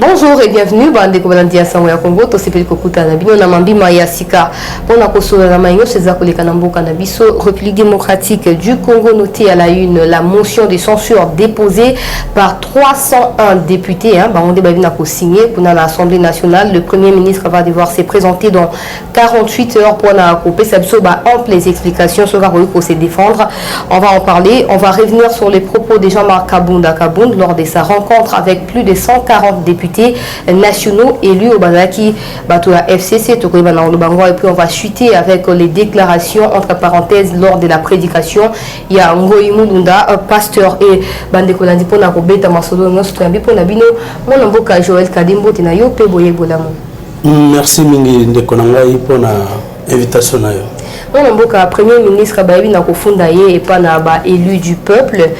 Bonjour et bienvenue bande kobalandia sango ya Congo to sepeli kokuta na bino na mambima ya sika pona kosola na mayo ceza koleka na mboka na biso. République démocratique du Congo noté à la une la motion de censure déposée par 301 députés on débat na ko signer pour l'Assemblée nationale. Le Premier ministre va devoir se présenter dans 48 heures pour na ko pesa biso ba amples explications sur pour se défendre. On va en parler, on va revenir sur les propos de Jean-Marc Kabunda lors de sa rencontre avec plus de 140 députés nationaux élus au Bazaki Batoua FCC et puis on va chuter avec les déclarations entre parenthèses lors de la prédication. Il y a Ngoï Moulounda, pasteur et Bande Kolandi pour na kobeta masolo notre ambi pour na bino mon mboka Joël Kadimbo tina yo pe boye bolamo. Merci mingi ndekonanga pour na invitation na yo. Mon mboka premier ministre ba na kofunda ye et pas na ba élu du peuple.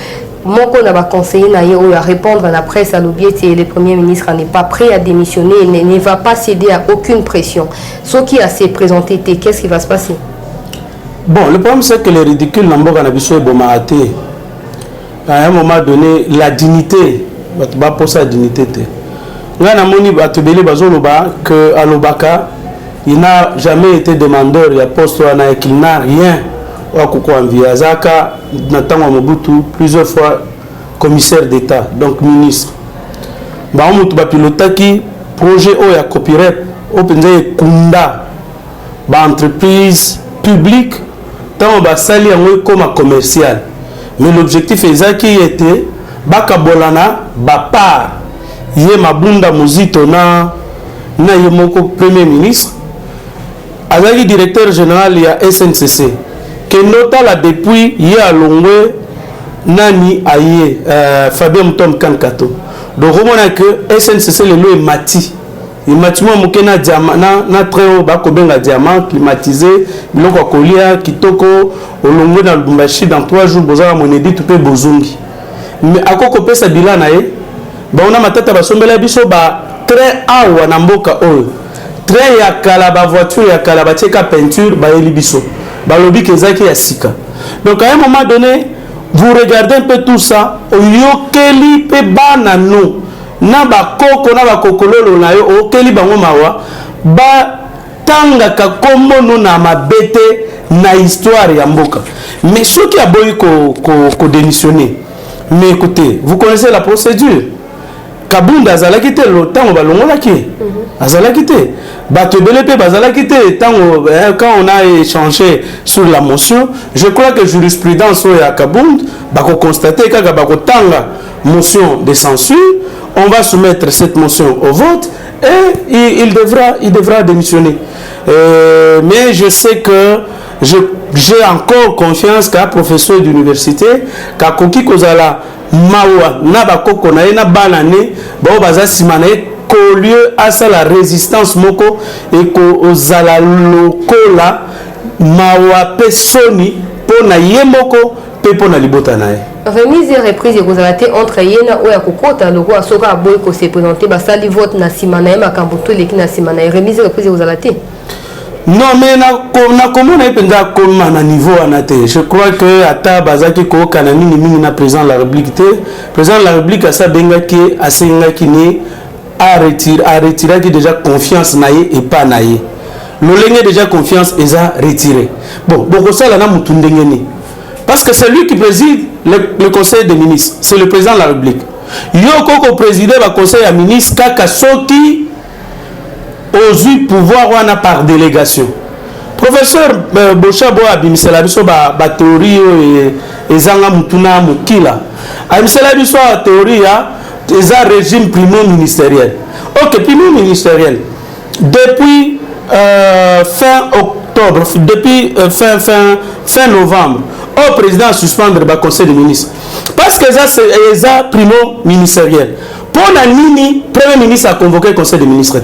Mon conseiller à répondre à la presse à l'objet et le Premier ministre n'est pas prêt à démissionner et ne va pas céder à aucune pression. Ce qui a s'est présenté, qu'est-ce qui va se passer? Bon, le problème c'est que le ridicule n'a pas été à un moment donné, la dignité, pas pour sa dignité. Là, que Alobaka, il n'a jamais été demandeur, il a posté qu'il n'a rien. Azaka plusieurs fois commissaire d'État, donc ministre. Pilotaki projet Oya copyright openze kunda entreprise publique tant basali comme commercial. Mais l'objectif est était bakabolana part yé mabunda muzito na yemoko premier ministre azaki directeur général ya SNCC. Que notala depuis hier longwe nani aye Fabien Moutom Kankato. Donc on a que SNCC le lot est mati. Il matimo mokena diamant na très haut ba ko benga diamant climatisé biloko kolia kitoko olongwe na Lubumbashi dans 3 jours bozala monedi tout pe bozungi. Mais akoko pesa bilan na ye ba ona matata ba sombela biso ba très awa na mboka oyo. Très ya kala ba voiture ya kala ba teka peinture ba elibiso. Balobi kezaki ya sika. Donc à un moment donné, vous regardez un peu tout ça, yokeli pe banano na ba koko na ba kokololo na yo okeli bango mawa ba tanga ka kombo na mabete na histoire ya mboka. Mais ceux qui a boyi ko démissionner. Mais écoutez, vous connaissez la procédure. Kabunda azalaki te lo tango balongolaki. Azalaki te. Batebelepe bazalaki te tango quand on a échangé sur la motion, je crois que jurisprudence ya Kabunda bako constater kaka bako tanga motion de censure, on va soumettre cette motion au vote et il devra démissionner. Mais je sais que j'ai encore confiance qu'un professeur d'université ka koki kozala mawa na bakoko na ena banane ba baza simane qu'au lieu à ça la résistance moko et qu'au zala lokola mawa pesoni pona yemoko pe pona libota nae. Remise et reprise et gozalate entre yena ou ya kokota loko asoka boy ko se présenter ba sali vote na simana ma kambuto leki na simana remise et reprise et gozalate. Non mais na comment na penza comme na niveau anate. Je crois que ata bazaki ko kanani mingi na président de la République te. Président de la République a ça benga ki asenga ki ni a retiré déjà confiance naïe et pas naïe. L'olenge déjà confiance et a retiré. Bon, beaucoup ça là na mutundengeni. Parce que c'est lui qui préside le conseil des ministres, c'est le président de la République. Yoko ko présider le conseil des ministres kaka soki aux pouvoir wana par délégation. Professeur Bochabo abimisela biso ba théorie et zanga mutuna mukila. Abimisela biso théorie ya un régime primo-ministériel. Ok, primo-ministériel. Depuis fin octobre, depuis fin novembre, au président suspendre le conseil des ministres. Parce que ça, c'est primo-ministériel. Pour Nanini, premier ministre a convoqué le conseil des ministres.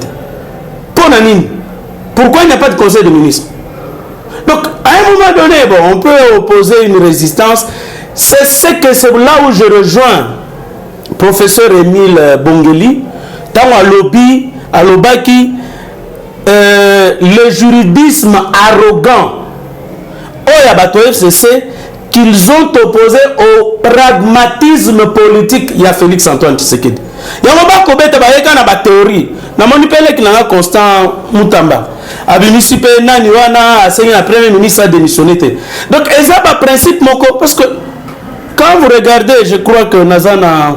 Pour Nanini. Pourquoi il n'y a pas de conseil des ministres? Donc, à un moment donné, bon, on peut opposer une résistance. C'est là où je rejoins professeur Émile Bongeli, dans à l'Obaki, le juridisme arrogant, qu'ils ont opposé au pragmatisme politique, il y a Félix Antoine Tshisekedi. yango bakobeta bayeka na bathéorie namoni mpe leki nanga Constant Mutamba abimisi mpe nani wana asengi na premier ministre a démissionné te donc eza baprincipe moko parce que quand vous regardez je crois que naza na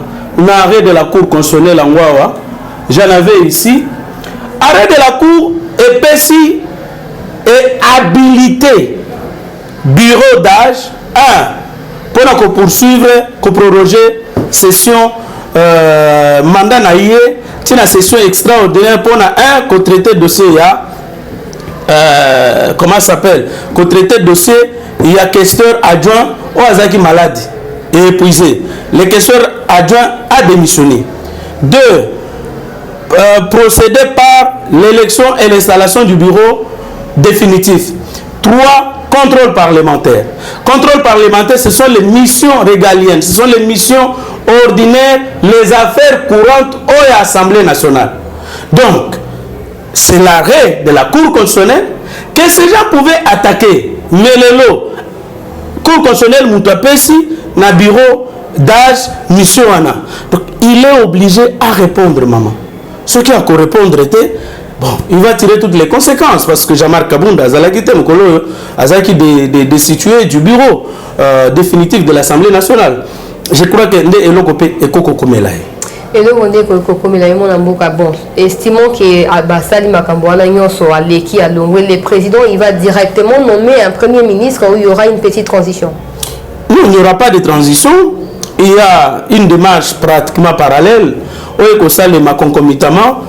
arrêt de la cour constitutionnelle en Wawa j'en avais ici arrêt de la cour epesi et habilité bureau d'âge 1 pour poursuivre, pour proroger session mandat na yé tina session extraordinaire pour un traité dossier comment ça s'appelle traité dossier il y a questeur adjoint ou azaki maladie et épuisé le questeur adjoint a démissionné 2 procéder par l'élection et l'installation du bureau définitif 3 contrôle parlementaire. Contrôle parlementaire, ce sont les missions régaliennes, ce sont les missions ordinaires, les affaires courantes à l'Assemblée nationale. Donc, c'est l'arrêt de la Cour constitutionnelle que ces gens pouvaient attaquer. Mais le lot, Cour constitutionnelle, Moutapesi, na bureau d'âge, mission Anna. Donc, il est obligé à répondre, maman. Ce qui a qu'à répondre était bon, il va tirer toutes les conséquences parce que Jean-Marc Kabunda a été destitué du bureau définitif de l'Assemblée nationale. Je crois que bon, estimons que Bassali Makamboana le président il va directement nommer un premier ministre où il y aura une petite transition. Non, il n'y aura pas de transition. Il y a une démarche pratiquement parallèle. Concomitamment,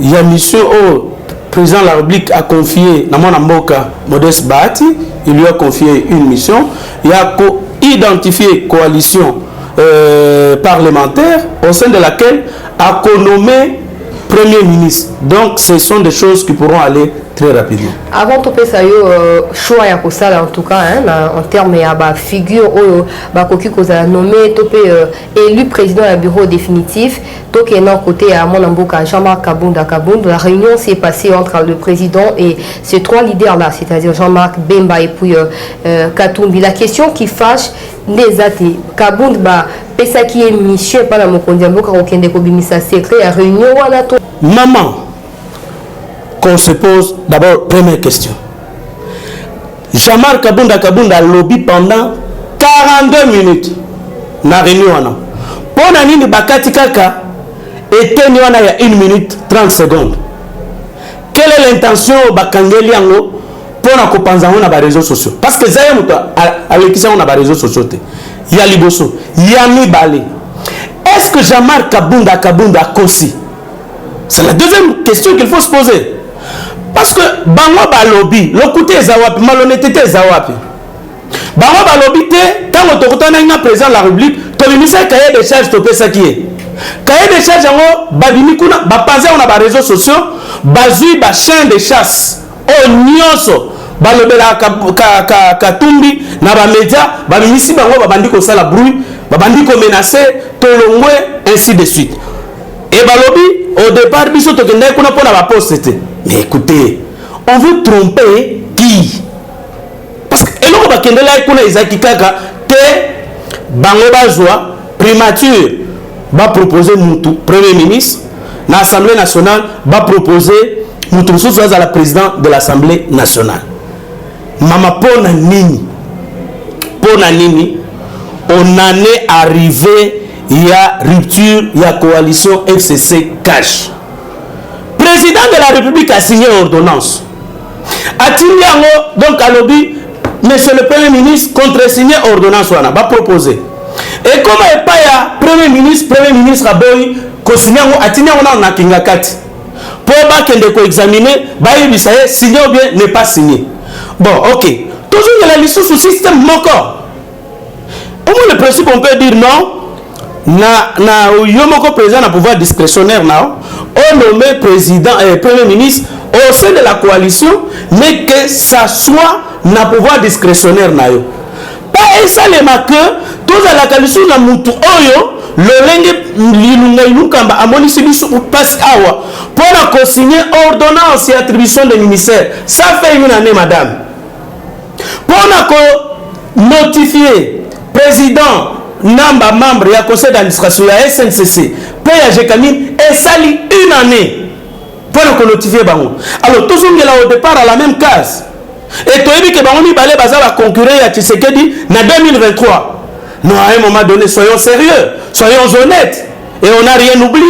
il y a une mission au président de la République a confié Namona Mboka Modeste Bahati, il lui a confié une mission. Il y a identifié coalition parlementaire au sein de laquelle a nommé Premier ministre. Donc ce sont des choses qui pourront aller très rapidement. Avant tout ça, choix ya kosala en tout cas en termes de figure bakoki kozala nommé topé élu président du bureau définitif donc d'un côté à mon amboka Jean-Marc Kabunda. La réunion s'est passée entre le président et ces 3 leaders là, c'est-à-dire Jean-Marc Bemba et puis Katumbi. La question qui fâche les athées Kabunda pesa qui est mission par la mokondi amboka okende ko bimisa secret à réunion wana to maman qu'on se pose d'abord première question. Jean-Marc Kabunda lobby pendant 42 minutes na réunion. Pour nini bakati kaka était ni wana ya 1 minute 30 secondes. Quelle est l'intention bakangeli yango pour na kopanza na ba réseaux sociaux parce que zaya muto alekisa na ba réseaux sociaux te. Ya liboso, ya mibale. Est-ce que Jean-Marc Kabunda kosi? C'est la deuxième question qu'il faut se poser. Parce que bango balobi lokuté ezawapi malhonnêteté ezawapi bango balobi te tango tokotana nga président de la République tobimisa cahier de charge topesa ki cahier de charge yango babimi kuna bapanze on a ba réseaux sociaux bazui ba chien de chasse o nyonso balobela Katumbi na ba média babimisi bango babandi ko sala bruit babandi ko menacer tolongwe ainsi de suite et balobi au départ biso tokende kuna pona ba poste. Mais écoutez, on veut tromper qui? Parce que et là bakende la kuna ezaki kaka te bango bazwa primature va proposer mutu premier ministre na Assemblée nationale va proposer mutu soso à la président de l'Assemblée nationale. Mama pona nini on en est arrivé, il y a rupture, il y a coalition FCC cash. Président de la République a signé ordonnance. Donc à lobby, monsieur le Premier ministre contre-signé ordonnance va proposer. Et comme il n'y a pas Premier ministre a boy co-signé on a kingakati. Pour qu'il examiner, signé ou bien n'est pas signé. Bon, ok. Toujours il y a la licence sous système moko. Au moins le principe on peut dire non. Na yomoko président na pouvoir discrétionnaire na on nomme président et premier ministre au sein de la coalition mais que ça soit na pouvoir discrétionnaire na yo pas ça les marque tous à la coalition na mutu oyo lolenge linunga inukamba amoni sibisu passe awa pour la consigner ordonnance et attribution des ministères ça fait une année madame pour la notifier président namba membre du conseil d'administration de la SNCC, paye à Jekamine et sali une année pour nous notifier. Alors, tous sont là au départ à la même case. Et tu as dit que Bangomi Balé Baza va concurrer à Tshisekedi en 2023. Non, à un moment donné, soyons sérieux, soyons honnêtes. Et on n'a rien oublié.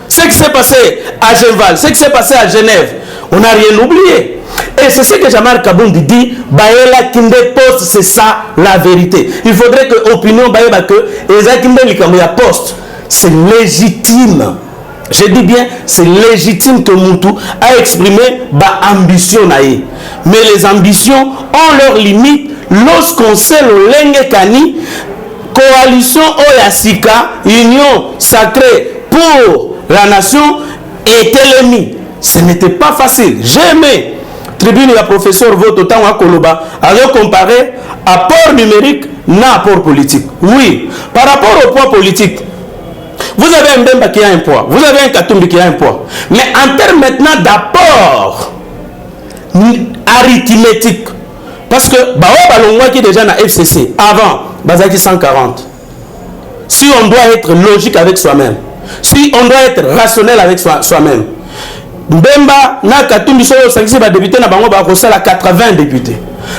Ce qui s'est passé à Genval, ce qui s'est passé à Genève, on n'a rien oublié. Et c'est ce que Jean-Marc Kabound dit, Baela Kinde Post, c'est ça la vérité. Il faudrait que l'opinion Baela que Eza Kinde Likamouya Post, c'est légitime. Je dis bien, c'est légitime que Moutou a exprimé sa ambition. Mais les ambitions ont leurs limites lorsqu'on sait le Lenge Kani, coalition Oyasika, union sacrée pour la nation, est ennemie. Ce n'était pas facile. Jamais. Tribune et professeur vote autant à Koloba alors comparé apport numérique n'a apport politique. Oui, par rapport au poids politique, vous avez un Bemba qui a un poids, vous avez un Katumbi qui a un poids. Mais en termes maintenant d'apport arithmétique, parce que Balongwa qui est déjà dans FCC, avant, Bazaki 140. Si on doit être logique avec soi-même, si on doit être rationnel avec soi-même, Bemba na Katumbi Solo 5 députés na bango ba kosala 80 députés.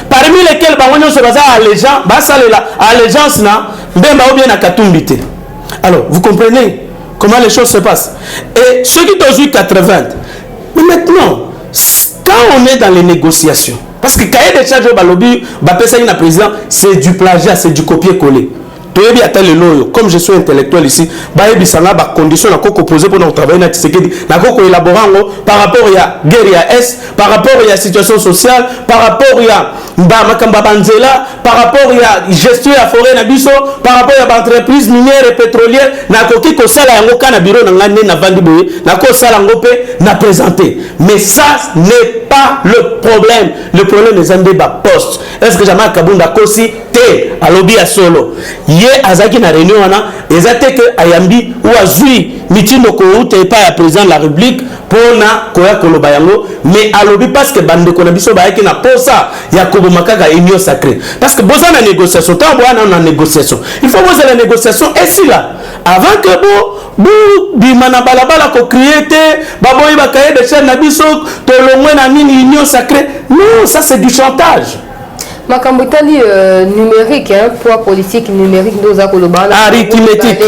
Parmi lesquels bango nyonso baza allégeance, basalela allégeance na Bemba ou bien na Katumbi te. Alors, vous comprenez comment les choses se passent. Et ceux qui ont eu 80, mais maintenant, quand on est dans les négociations, parce que cahier des charges au Balobi, président, c'est du plagiat, c'est du copier-coller. Comme je suis intellectuel ici, il y a des conditions posées pour notre travail par rapport à la guerre S, par rapport à la situation sociale, par rapport à la par rapport à la gestion de la forêt, par rapport à l'entreprise minière et pétrolière, mais ça n'est pas le problème. Le problème est un débat poste. Est-ce que Jean-Marc Kabound aussi à lobby à solo ye azaki na réunion wana ezate que ayambi ou azui mitino ko ute pas à président de la République pour na koya koloba yango mais à lobby parce que bande ko na biso ba yaki na posa ya ko makaka union sacrée parce que boza na négociation tant boana na négociation il faut poser la négociation et si là avant que bo bimana balabala ko crier te baboyi ba kaye de chaîne na biso to longwe na nini union sacrée non ça c'est du chantage. Makambutali numérique, hein, poids politique numérique, nous avons arithmétique.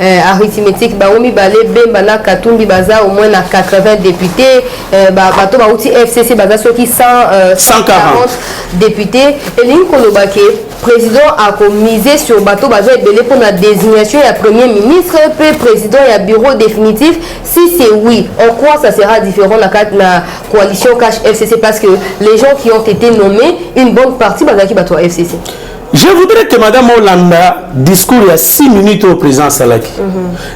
Arithmétique, Baomi Balé, Bembana, Katumbi, Baza, au moins 80 députés, Bato Baouti FCC, Baza, ceux qui 140 députés. Et l'Inkolobake, président a misé sur Bato Baza et Belé pour la désignation et la premier ministre, puis président et le bureau définitif. Si c'est oui, en quoi ça sera différent la coalition Cash FCC parce que les gens qui ont été nommés, une bonne partie, Baza qui Bato FCC. Je voudrais que Mme Hollanda discours il y a 6 minutes au président Salaki.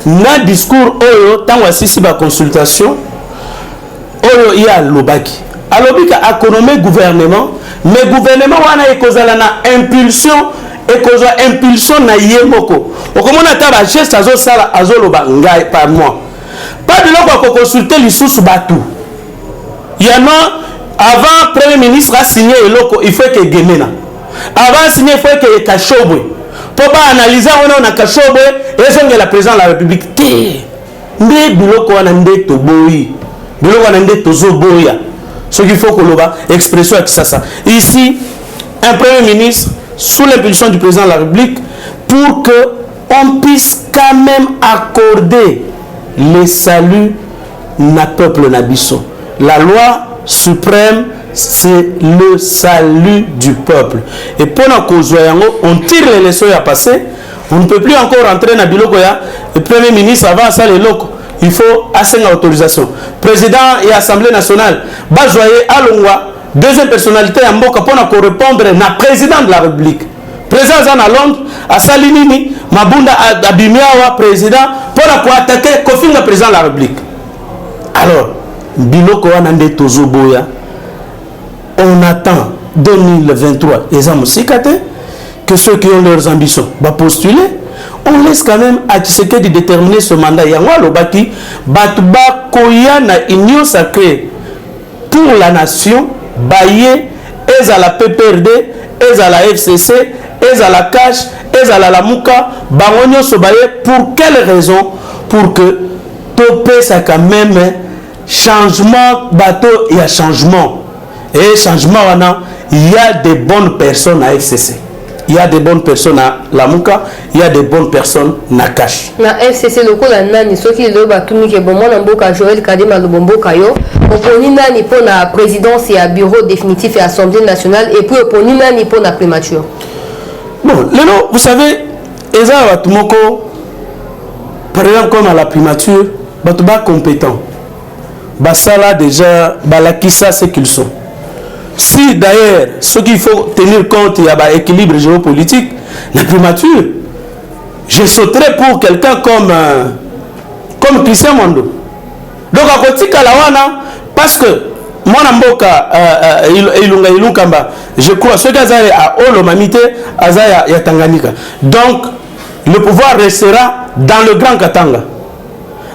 Na discours oyo tant assisi ba consultation oyo il y a Lobaki. Alobika a connommé gouvernement, mais gouvernement wana ekozala na impulsion ekozwa impulsion na yemoko. Okomona ta ba geste azo sala azoloba ngai par moi. Pas de loko ko consulter lisusu batu. Il y a avant premier ministre a signé eloko il faut que gemena. Avant signé il faut que Kachobwe pour pas analyser on a Kachobwe et son la président de la République té ndé biloko wana ndé to boyi biloko wana ndé to zo boya ce qu'il faut que l'oba expression avec ça ici un premier ministre sous l'impulsion du président de la République pour que on puisse quand même accorder le salut na peuple nabiso la loi suprême c'est le salut du peuple. Et pendant qu'on tire les leçons à passer, on ne peut plus encore rentrer dans le premier ministre avant ça les locaux. Il faut assez d'autorisation. Président et Assemblée nationale, Bajoye Alongwa, deuxième personnalité en Mboka pour répondre à président de la République. Président à Londres, à Salinini, Mabunda Abimiawa, président, pour attaquer Kofinga, président de la République. Alors, Biloko Anande Tozoboya. On attend 2023 que ceux qui ont leurs ambitions vont postuler. On laisse quand même à Tshisekedi de déterminer ce mandat. Il y a un baki Batouba Koya na union sacrée pour la nation. Baye, est à la PPRD, est à la FCC, est à la CACH, ezala lamuka bango nyonso baye pour quelle raison? Pour que topesa quand même changement bateau, il y a changement et changement wana, il y a des bonnes personnes à FCC, il y a des bonnes personnes à Lamuka, il y a des bonnes personnes na Cash. Na FCC loko la nani soki le batumi ke bon mona mboka Joël Kadima Lubomboka yo oponi nani pour la présidence et à bureau définitif et assemblée nationale et puis oponi nani pour la primature. Bon, lelo vous savez eza batumoko par exemple comme à la primature batuba compétent basala déjà balakisa ce qu'ils sont. Si d'ailleurs ce qu'il faut tenir compte il y a un équilibre géopolitique la primature je sauterais pour quelqu'un comme Christian Mondo. Donc à côté Kalawana parce que moi Namboka Ilunga Ilunkamba je crois ce gars à Olomamite Azaya ya Tanganyika. Donc le pouvoir restera dans le Grand Katanga.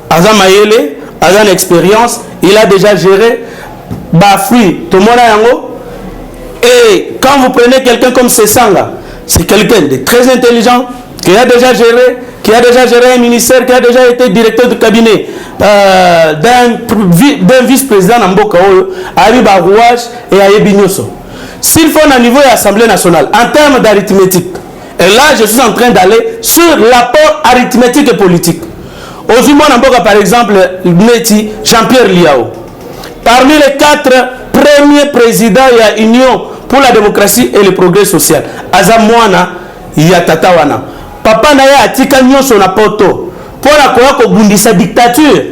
Azamayele a une expérience, il a déjà géré Bafui, Tomona Yango. Et quand vous prenez quelqu'un comme Sessanga, c'est quelqu'un de très intelligent, qui a déjà géré un ministère, qui a déjà été directeur de cabinet d'un vice-président Namboka, Ariba Rouage et Ayebinyoso. S'il faut un niveau de l'Assemblée nationale, en termes d'arithmétique, et là je suis en train d'aller sur l'apport arithmétique et politique. Aujourd'hui, Namboka par exemple, Neti Jean-Pierre Liao. Parmi les 4 premiers présidents, il y a Union pour la démocratie et le progrès social. Azamwana, il y a Tatawana. Papa Naya Atika Nyon son apoto. Pour la Koako Bundisa dictature.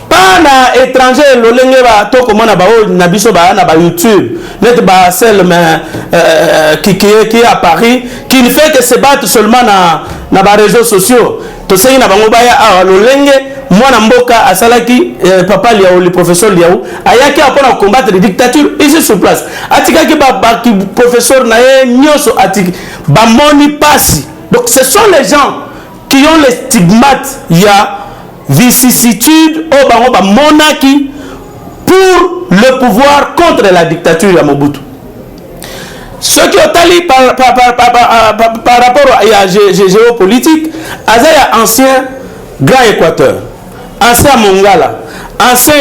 Pas na étranger, l'olenge ba to comment na ba na biso ba na ba YouTube. Net ba celle qui est à Paris, qui ne fait que se battre seulement na ba réseaux sociaux. To sei na bango ba ya l'olenge mwana mboka asalaki papa Liao le professeur Liao ayaki apona combattre la dictature ici sur place atika ki ba professeur na nyoso atik ba moni pasi. Donc ce sont les gens qui ont les stigmates, il y a vicissitude au bango ba monarchie pour le pouvoir contre la dictature à Mobutu. Ce qui est allé par rapport à la géopolitique, Azaya ancien Grand Équateur, ancien Mongala, ancien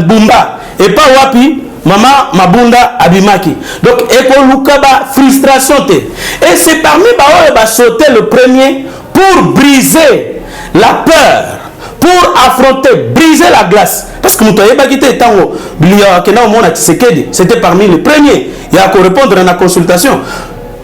Bumba, et pas Wapi, Maman Mabunda Abimaki. Donc, Ekolukaba, frustration. Et c'est parmi eux qui sauter le premier pour briser la peur, pour affronter, briser la glace. Parce que c'était parmi les premiers. Il y a qu'à répondre à la consultation.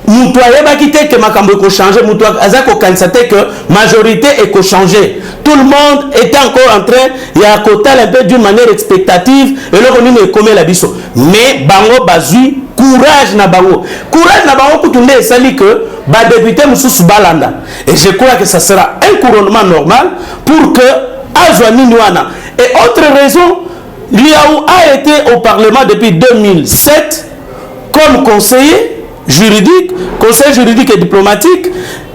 Nous avons quitté que Makambo a changé, nous avons constaté que la majorité est changée. Tout le monde était encore en train, il y a un côté un peu d'une manière expectative, et là on est comme la biso. Mais Bango Bazui, courage na Bango. Courage na Bango pour tout le monde, c'est que ba député Moussous Balanda. Et je crois que ça sera un couronnement normal pour que Azwani Nouana. Et autre raison, Liao a été au Parlement depuis 2007 comme conseiller juridique, conseil juridique et diplomatique,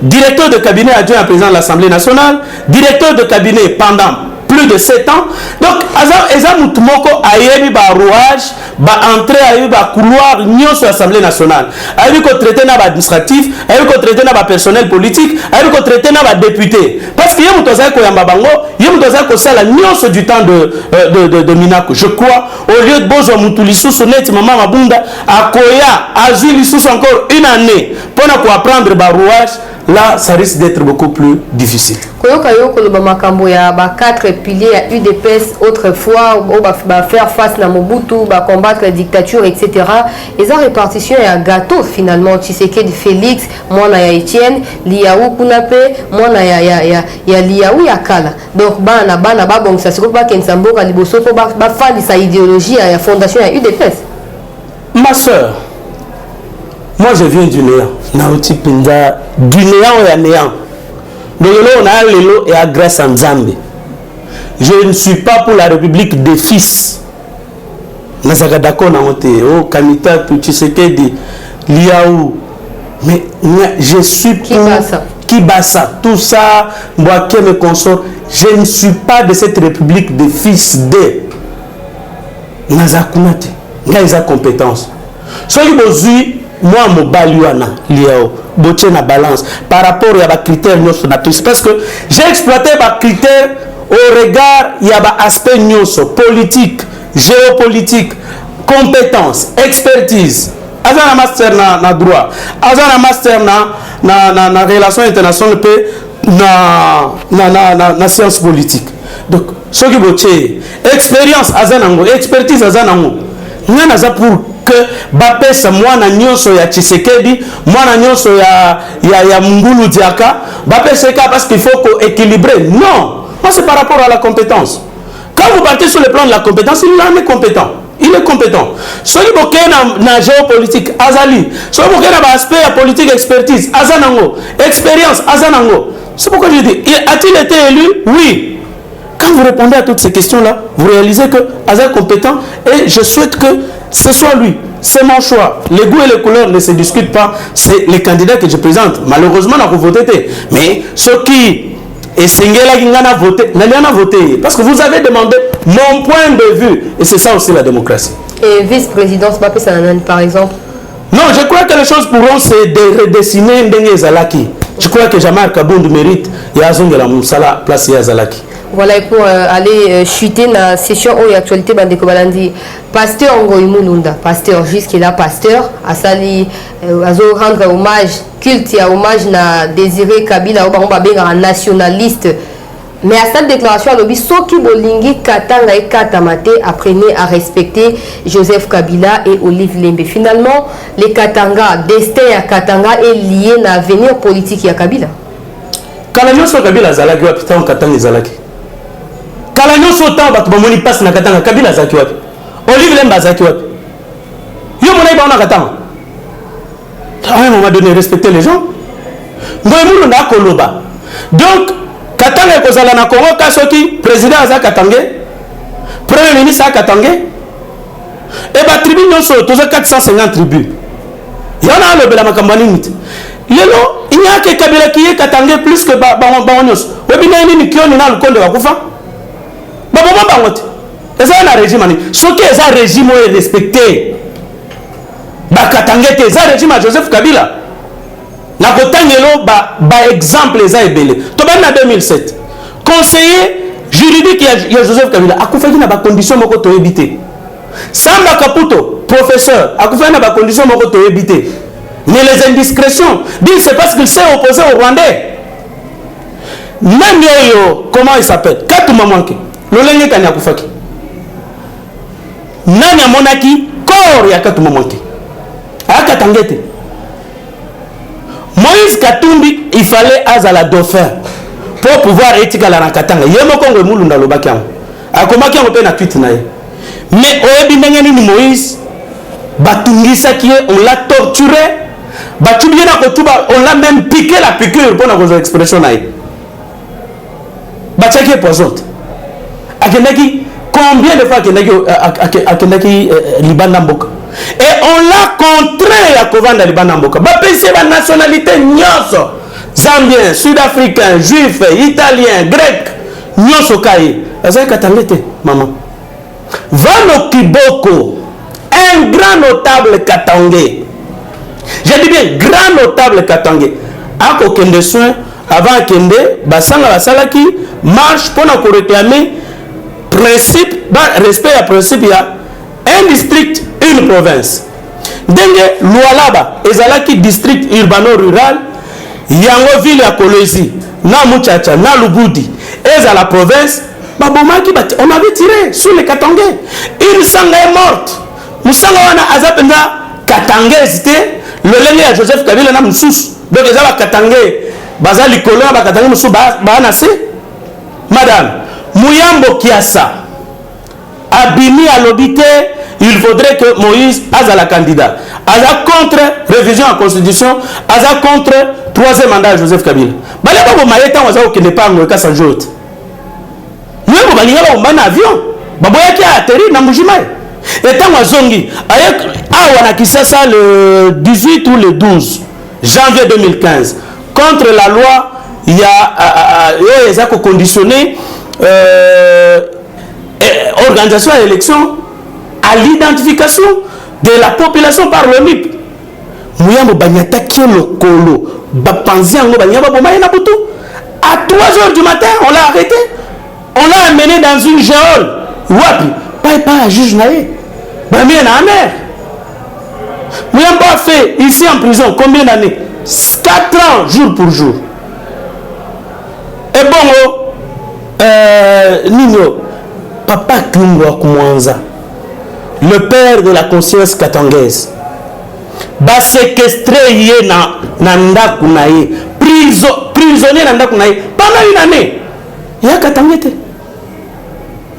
directeur de cabinet adjoint à président de l'Assemblée nationale, directeur de cabinet pendant plus de 7 ans. Donc, Eza Moutoumoko a eu un rouage, a entré à un couloir sur l'Assemblée nationale. A eu qu'on traité dans l'administratif, a eu qu'on traité dans le personnel politique, a eu qu'on traité dans le député. Parce qu'il y a un peu de du temps de Minako. Je crois, au lieu de Bozo Moutoulisou, Sonnet, Maman Mabunda, à Koya, à Zulissou encore une année pour apprendre le rouage. Là, ça risque d'être beaucoup plus difficile. Il y a 4 piliers à UDPS autrefois, faire face à Mobutu, combattre la dictature, etc. Et la répartition est un gâteau finalement. Tshisekedi Félix, moi na ya Etienne, Liaou Kunape, moi na ya Liaou Yakala. Donc, bana bon ça se trouve pas qu'Ensambo Kaliboso pour faire sa idéologie à la fondation à UDPS. Ma soeur. Moi, je viens du néant. Naouti Pinda, du néant et à néant. Donc là, on a l'élo et à grâce en Zambie. Je ne suis pas pour la République des fils. Nazagadako na monté, oh, Kamita, Tshisekedi, Liaou. Mais je suis pour Kibasa, tout ça, moi qui me consort. Je ne suis pas de cette République des fils de Nazakunate. Il y a des compétences. Soyez besoin moi mobaliwana liao botier na balance par rapport à ba critères nyonso na tous parce que j'ai exploité ba critères au regard il y a ba aspect nyonso politique, géopolitique, compétence, expertise. Azana master na droit, azana master na relations internationales pe na sciences politiques. Donc ce qui botier expérience azanango, expertise azanango. Ngana za pour que bapesa mwana nyonso ya Tshisekedi, mwana nyonso ya Mungulu Diaka, bapesa parce qu'il faut équilibrer. Non, moi c'est par rapport à la compétence. Quand vous partez sur le plan de la compétence, il en est compétent. Il est compétent. Celui qui est dans géopolitique, Azali. Celui qui est dans l'aspect politique, expertise, Azanango. Expérience, Azanango. C'est pourquoi je dis, a-t-il été élu? Oui. Quand vous répondez à toutes ces questions-là, vous réalisez que Azal est compétent et je souhaite que ce soit lui. C'est mon choix. Les goûts et les couleurs ne se discutent pas. C'est les candidats que je présente. Malheureusement, on a voté. Mais ceux qui et Singela Gingana voté, n'a voté. Parce que vous avez demandé mon point de vue. Et c'est ça aussi la démocratie. Et vice-présidence Mbappé Sananan, par exemple? Non, je crois que les choses pourront se redessiner Ndenge Zalaki. Je crois que Jamar Kabound mérite. Il y a Zongela Moussala place à Zalaki. Voilà, pour aller chuter dans la session où il y a actualité, Bandeko Balandi, pasteur Ngoïmou Lunda, pasteur jusqu'à pasteur, à sali, à rendre hommage, culte et hommage na Désiré Kabila, on va bien un nationaliste. Mais à cette déclaration, à l'objet, ceux qui bolingi Katanga et Katamate apprenez à respecter Joseph Kabila et Olive Lembe. Finalement, les Katanga, destin à Katanga est lié à l'avenir politique à Kabila. Quand nous sommes Kabila Zalaki, putain, Katanga Zalaki. Quand nous sommes Katanga, Bamoni passe na Katanga, Kabila Zalaki. Olive Lembe Zalaki. Yo mon aïe Katanga. À un moment donné, respecter les gens. Nous na Koloba. Donc, Katanga kozala na Congo kasoki président aza Katanga, premier ministre Katanga. Et ba tribu nyonso toza 450 tribus. Yana le bela makambani nit. Lelo il y a que Kabila qui est Katanga plus que ba nyonso. Webina ni kioni na lukonde wa kufa. Ba bangote. Eza na régime ani. Soki eza régime est respecté. Ba Katanga te eza régime à Joseph Kabila. Na kotangelo ba exemple les a ebele. To ba na 2007. Conseiller juridique ya Joseph Kabila akufaki na ba condition moko to ebité. Samba Kaputo, professeur, akufaki na ba condition moko to ebité. Mais les indiscrétions, dit c'est parce qu'il s'est opposé aux Rwandais. Même yo, comment il s'appelle? Katuma Manke. Lolenge kanya akufaki. Nanya monaki corps ya Katuma Manke. Akatangete. Moïse Katumbi, il fallait azala dauphin pour pouvoir étiquer la Nakatanga. Yemo Kongo Mulunda Lobakiam. A komaki on peut na tweet na. Mais oyebi ndenge ni Moïse batungisa qui on l'a torturé, batubie na kotuba, on l'a même piqué la piqûre pour na cause expression na. Bachaki poisson. Akendaki combien de fois akendaki Liban Mboka. Et on l'a contraint à Kovanda Libanamboka. Bapesi la nationalité nyoso. Zambien, sud-africain, juif, italien, grec. Nyoso kaye. Azay katangete, maman. Vano Kiboko, un grand notable katangé. J'ai dit bien, grand notable katangé. Ako kende soin, avant kende, basanga basalaki, marche pour nous réclamer principe, respect à principe, il y a un district, une province. Denge Lualaba, ezalaki district urbano-rural, yango ville ya Kolwezi, na Muchacha, na Lubudi, ezala province, babomaki bati, on avait tiré sur les Katangais. Une sanga est morte. Musanga wana azapenza Katangais c'était le lenge ya Joseph Kabila na Moussous. Donc ezala Katangais, baza likolo ba Katangais Moussous ba na se. Madame, Muyambo Kiasa, Abimi à l'obité, il faudrait que Moïse aza la candidat. Aza contre révision en constitution, aza contre troisième mandat de Joseph Kabila. Bale babo mayeta waza okende pango ka sanjote. Nous on va lire un avion. Babo yaki a atterri na Mujimai. Et tant wazongi avec awana Kisasa le 18 ou le 12 janvier 2015 contre la loi il y a ils ont conditionné organisation à l'élection à l'identification de la population par le MIP. Mouyambo banyataki le colo. Bapanzi yango banyaba bomaye na butu. À 3 heures du matin, on l'a arrêté. On l'a amené dans une géole. Wapi, pas juge naé. Bamien na amer. Mouyambo a fait ici en prison combien d'années? 4 ans jour pour jour. Et bon, Nino, Papa Klungwa Kumwanza, le père de la conscience katangaise, va séquestrer yé na ndaku na yé, prisonnier na ndaku na yé, pendant une année. Il y a Katangete.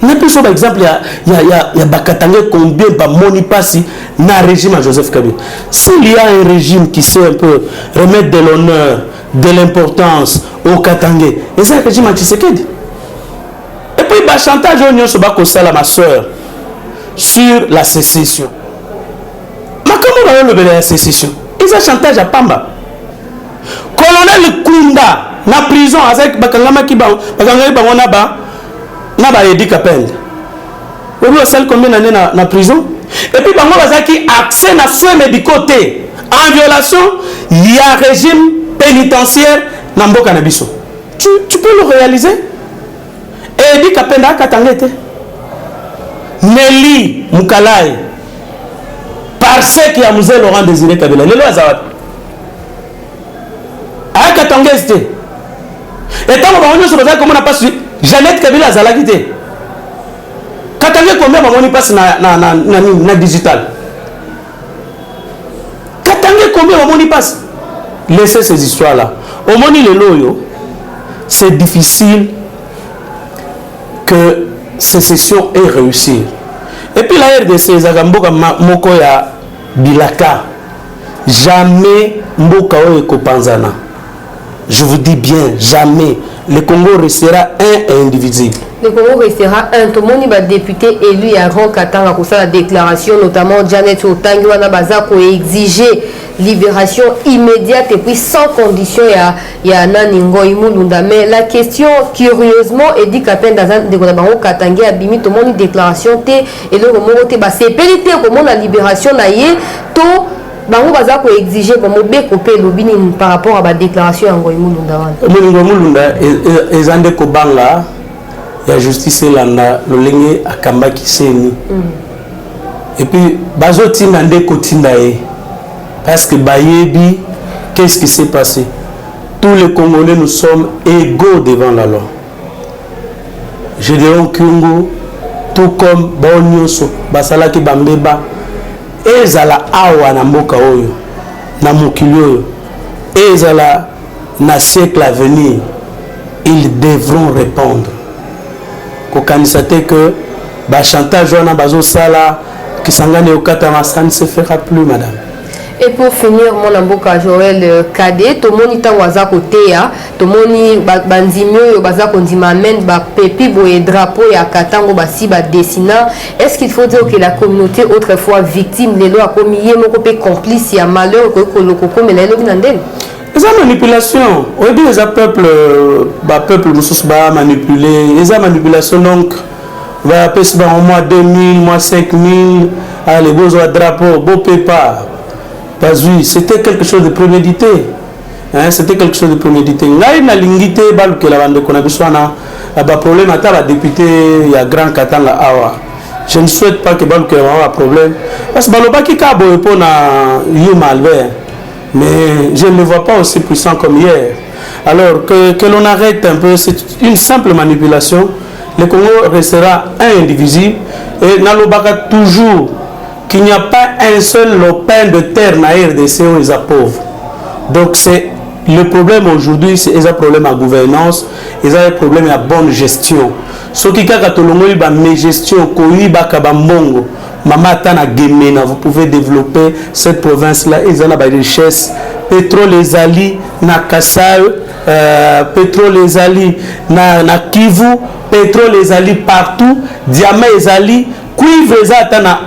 N'a plus par exemple, il y a Bakatangé combien ba moni passi na régime à Joseph Kabila. S'il y a un régime qui sait un peu remettre de l'honneur, de l'importance au Katangé, et c'est un régime anti-Sekedi. Et puis, bah, chantage au Nyon Sobako Sala, ma soeur, sur la sécession. Mais comment on va le la sécession? Ils ont chantage à Pamba. Colonel Kunda, na prison, avec Bakangama Kiba, Bakangama Kiba, na ba Edi Kapende. Vous avez celle combien d'années na prison? Et puis, Bango Bazaki, accès na soins médicaux. En violation, il y a un régime pénitentiaire na Mboka Nabiso. Tu peux le réaliser? Et Edi Kapende a Katangete. Nelly Moukalai, parce qu'il y a Moussé Laurent Désiré Kabila. Les lois Zawad. A Katangete. Et tant que nous sommes comme on n'a pas su. Jeannette Kabila Zala quitté. Katangé combien on passe na digital. Katangé combien on passe. Laissez ces histoires là. Au moment les loyo, c'est difficile que sécession ait réussi. Et puis la RDC Zagamboka Mokoya Bilaka. Jamais Mboka Oeko Panzana. Je vous dis bien, jamais. Le Congo restera un et indivisible. Le Congo restera un. Tout le monde va député élu à Ron Katanga pour ça la déclaration, notamment Janet Otangi Wana Bazako exiger libération immédiate et puis sans condition. Il y a Naningo Imulunda. Mais la question, curieusement, est dit qu'à peine dans un de Katangi a bimi tout le monde une déclaration et le moment où c'est pénité comment la libération naïe tout. Bango baza ko exiger comme bekopé lobini par rapport à la déclaration en Goimulunda wana. Mulunda ezande ko banga ya justice landa lolenge akamba kiseni. Et puis bazoti nande ko tindae parce que bayebi qu'est-ce qui s'est passé? Tous les Congolais nous sommes égaux devant la loi. Gédéon Kyungu tout comme Bonyoso basalaki bambeba ezala awa na mboka oyo na mokili oyo ezala na siècle à venir ils devront répondre kokanisa te que ba chantage wana bazo sala kisangane okatama ça ne se fera plus madame. Et pour finir, mon amboka Joël Cadet, tout le monde est à côté, tout le monde banzimio, bazako ndimamen, ba pepi boye drapeau ya katango basi ba dessina. Est-ce qu'il faut dire que la communauté autrefois victime les lois comme yé moko pe complice ya malheur que le coco mais les lois binandel. Les manipulation, on dit les peuple ba peuple mususu ba manipuler, les manipulation donc va passer au mois 2000, mois 5000, les beaux drapeau, beau pépa. Oui, c'était quelque chose de prémédité. Hein, c'était quelque chose de prémédité. Là, il y a l'ingité, que la bande qu'on a besoin de problème à la député, il y a grand Katanga Awa. Je ne souhaite pas que Balou ait un problème. Parce que Baloba qui a beau répondre à Yuma Albert. Mais je ne le vois pas aussi puissant comme hier. Alors que l'on arrête un peu, c'est une simple manipulation. Le Congo restera indivisible. Et Nalobaka toujours. Qu'il n'y a pas un seul lopin de terre na RDC où ils sont pauvres. Donc c'est le problème aujourd'hui, c'est un problème à gouvernance, ils ont un problème à bonne gestion. Ce qui est une gestion, vous pouvez développer cette province-là, ils ont des richesses. Pétrole les alliés, na Kassai, pétrole les alliés, na Kivu, pétrole les alliés partout, diamant les alliés. Cuivre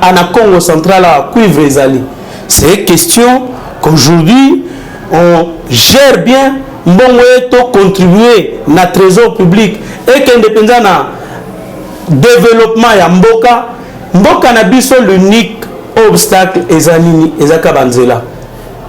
en Congo central, cuivre ezali. C'est question qu'aujourd'hui on gère bien, on contribuer à notre trésor public et qu'indépendant na développement ya mboka na biso l'unique obstacle ezali ezaka banzela.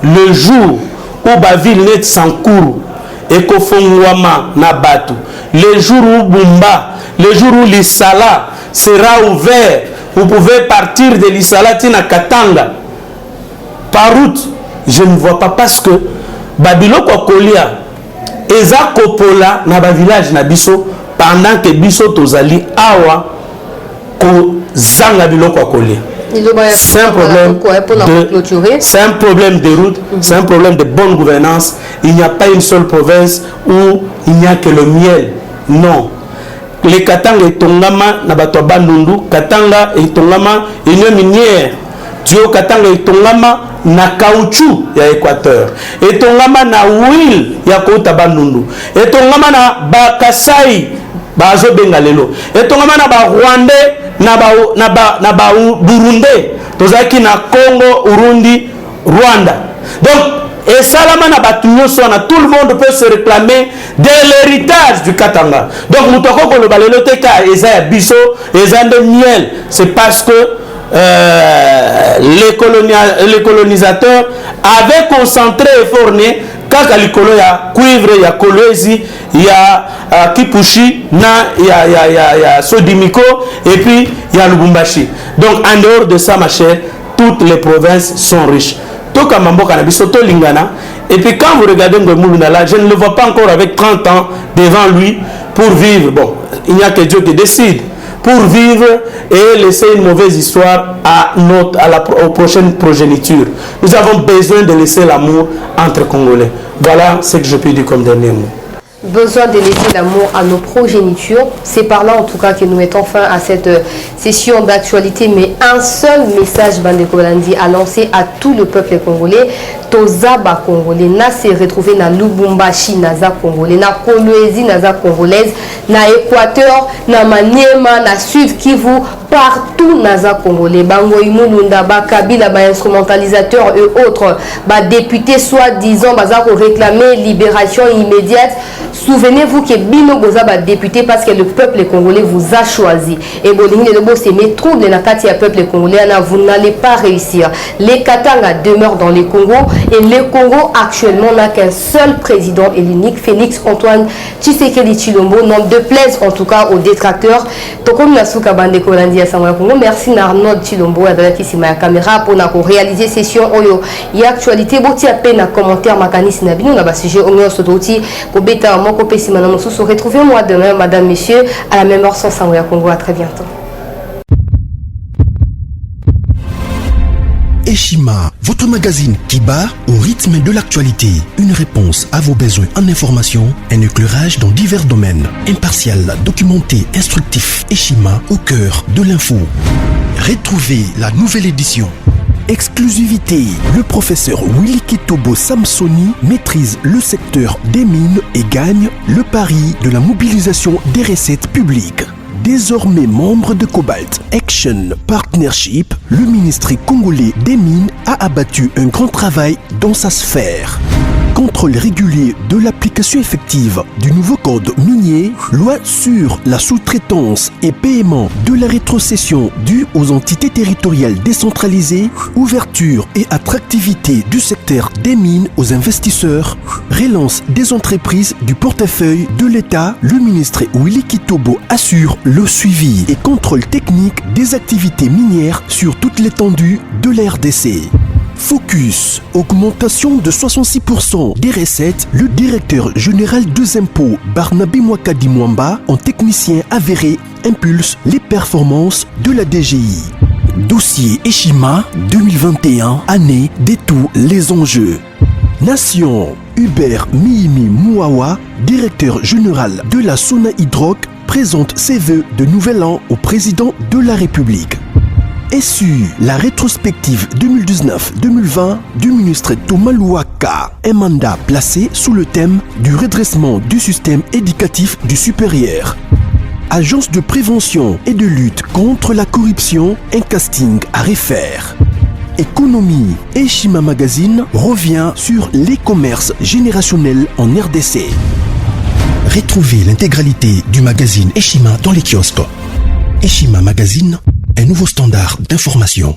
le jour où la ville net Sankuru et Kofongwama Nabatu, le jour où Bumba, le jour où l'Isala sera ouvert, vous pouvez partir de l'Isala Tina Katanga par route. Je ne vois pas parce que Babilo Kokolia Eza Kopola na ba village na biso pendant que biso tozali awa ko zanga biloko Kokolia. C'est un problème de route, c'est un problème de bonne gouvernance. Il n'y a pas une seule province où il n'y a que le miel. Non. Les Katanga et Tongama, Nabatoba Nundu, Katanga et Tongama, union minière. Dio Katanga et Tongama, na caoutchouc ya Équateur. Et Tongama na huile ya Kotaba Nundu. Et Tongama na Bakasai, Bazo Bengalelo. Et Tongama na ba Rwandais. Na ba Burundi, tozaki na Congo, Urundi, Rwanda. Donc, et salama na batunyo sona, tout le monde peut se réclamer de l'héritage du Katanga. Donc, mutoko ko le balelo teka eza ya biso, eza de miel, c'est parce que les colonisateurs avaient concentré et fourni kaka likolo ya cuivre ya kolwezi ya kipushi na ya sodimiko et puis ya Lubumbashi. Donc en dehors de ça ma chère, toutes les provinces sont riches. Toka mamboka na biso to lingana. Et puis quand vous regardez Ngomuluna là, je ne le vois pas encore avec 30 ans devant lui pour vivre. Bon, il n'y a que Dieu qui décide. Pour vivre et laisser une mauvaise histoire aux prochaines progénitures. Nous avons besoin de laisser l'amour entre Congolais. Voilà ce que je peux dire comme dernier mot. Besoin de laisser l'amour à nos progénitures. C'est par là en tout cas que nous mettons fin à cette session d'actualité. Mais un seul message, Bandeko Balandi, à lancer à tout le peuple congolais. Tozaba congolais, na se retrouver na Lubumbashi, naza congolais, na Kolwezi, naza congolaise, na Équateur, na Maniema, na Sud Kivu, partout naza congolais. Bango Imulunda, Bakabila, ba instrumentalisateurs et autres, ba députés soi-disant, baza pour réclamer libération immédiate. Souvenez-vous que Bino Goza ba député parce que le peuple congolais vous a choisi. Et Bolingi Lebo c'est mes troubles na Katia peuple congolais, vous n'allez pas réussir. Les Katanga demeurent dans les Congo. Et le Congo actuellement n'a qu'un seul président et l'unique, Félix Antoine Tshisekedi Tshilombo, n'en déplaise en tout cas aux détracteurs. Tokom Nasuka Bandeko Landi à Samoa Congo. Merci Arnaud Tshilombo à la caméra pour réaliser session Oyo. Il y a actualité, boti à peine à commentaire Makanis Nabino, on a sujet au mieux Sototi, pour Beta Moko Pessimana Mousou. Retrouvez-moi demain, madame, messieurs, à la même heure sans Samoa Congo. À très bientôt. Eshima, votre magazine qui bat au rythme de l'actualité. Une réponse à vos besoins en information, un éclairage dans divers domaines. Impartial, documenté, instructif. Eshima au cœur de l'info. Retrouvez la nouvelle édition. Exclusivité, le professeur Willy Kitobo Samsoni maîtrise le secteur des mines et gagne le pari de la mobilisation des recettes publiques. Désormais membre de Cobalt Action Partnership, le ministère congolais des Mines a abattu un grand travail dans sa sphère. Contrôle régulier de l'application effective du nouveau code minier, loi sur la sous-traitance et paiement de la rétrocession due aux entités territoriales décentralisées, ouverture et attractivité du secteur des mines aux investisseurs, relance des entreprises du portefeuille de l'État, le ministre Willy Kitobo assure le suivi et contrôle technique des activités minières sur toute l'étendue de la RDC. Focus, augmentation de 66% des recettes, le directeur général des impôts Barnabé Mwakadi Mwamba, en technicien avéré, impulse les performances de la DGI. Dossier Eshima 2021, année de tous les enjeux. Nation, Hubert Mihimi Mouawa, directeur général de la Sona Hydroc, présente ses vœux de nouvel an au président de la République. SU, la rétrospective 2019-2020 du ministre Thomas Louaka, un mandat placé sous le thème du redressement du système éducatif du supérieur. Agence de prévention et de lutte contre la corruption, un casting à refaire. Économie, Eshima Magazine revient sur les commerces générationnels en RDC. Retrouvez l'intégralité du magazine Eshima dans les kiosques. Eshima Magazine, un nouveau standard d'information.